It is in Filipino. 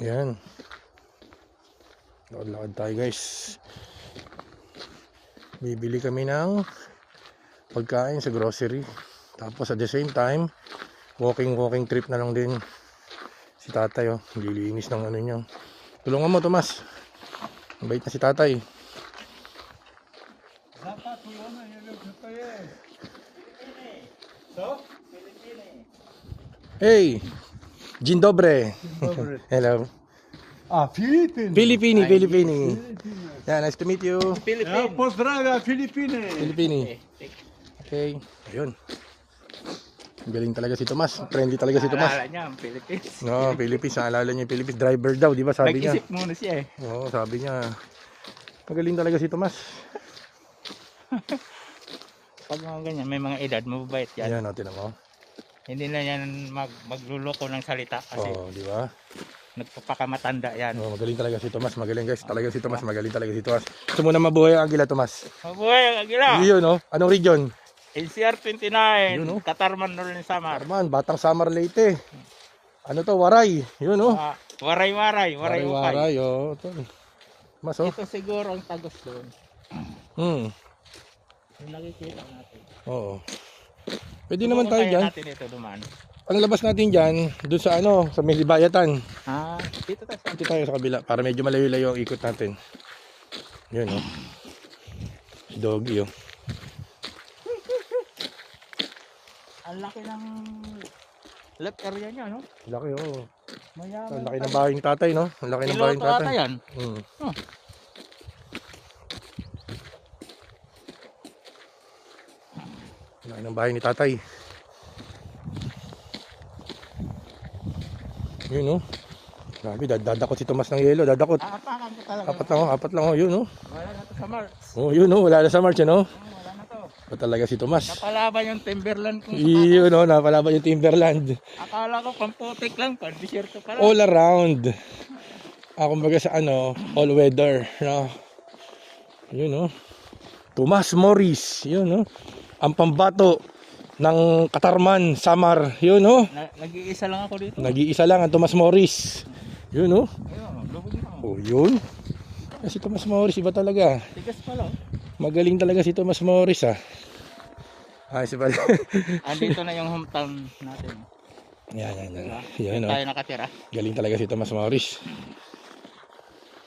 Yan. Lakad-lakad tayo guys. Bibili kami ng pagkain sa grocery. Tapos at the same time, walking trip na lang din. Si tatay oh, lilinis ng ano niya. Tulungan mo Tomas. Mabait na si tatay. Hey! Dzień dobry. Hello. Filipiny. Filipini. Yeah, nice to meet you. Ja pozdrawiam Filipiny. Filipini. Okay. Ayun. Galing talaga si Tomas. Friendly talaga si Tomas. Alala niya ang Philippines. No, Philippines. Naalala niya yung Philippines. Driver daw, di ba? Sabi niya. Nag-isip muna siya eh. Oo, sabi niya. Magaling talaga si Tomas. Pag mga ganyan, may mga edad, mababait yan. Ayan, natin ako. Hindi na yan magluloko ng salita kasi Oo, di ba? nagpapakamatanda yan. Oo, magaling talaga si Tomas. Magaling guys. Talaga si Tomas. Magaling talaga si Tomas. Gusto mo na mabuhay ang Agila, Tomas? Mabuhay ang Agila! Yun, no? Anong region? NCR 29, Yun, no? Katarman Northern Samar. Arman, Batang Samar Leyte. Ano to? Waray. Yun, no? Waray-waray, waray-ukay. Waray, oh. Ito. Mas, oh. Ito siguro ang tagos doon. Yung nakikita natin. Oo. Pwede naman tayo dyan. Natin ito dumaan. Ang labas natin dyan, doon sa ano, sa Milibayatan. Dito tayo. Dito tayo sa kabila, para medyo malayo-layo ang ikot natin. Yun, oh. Si Doggy, oh. Ang laki ng left area niya, no? Laki, oh. Mayaman. Ang laki ng bahay ni tatay, no? Ang laki ng bahay ni Piloto ata tatay. yan. Hmm. Ang laki ng bahay ni tatay. Yun, oh. Grabe, dadakot si Tomas ng yelo, dadakot. Apakan ko talaga. Apat lang, oh. Yun, oh. Wala na to sa Mars. Oh, yun, oh. Wala na sa March, ano? Wala na to. Ba talaga si Tomas? Napalaban yung Timberland kung Yun, oh. Napalaban yung Timberland. akala ko pamputik lang, pan-desierto pala. All around. Kumbaga sa ano, all weather, no? Yun, oh. Tomas Morris, yun, oh. Ang pambato ng Katarman, Samar, yun, oh. Nag-iisa lang ako dito. Nag-iisa lang ang Tomas Morris. Yun, oh. Ayun, lubog na ako. Oh, yun. Si Tomas Morris, iba talaga. Tigas pala. Magaling talaga si Tomas Morris, ah. Si pala. Andito na yung hometown natin. Yan. Diba? Yan, oh. Tayo nakatira. Galing talaga si Tomas Morris.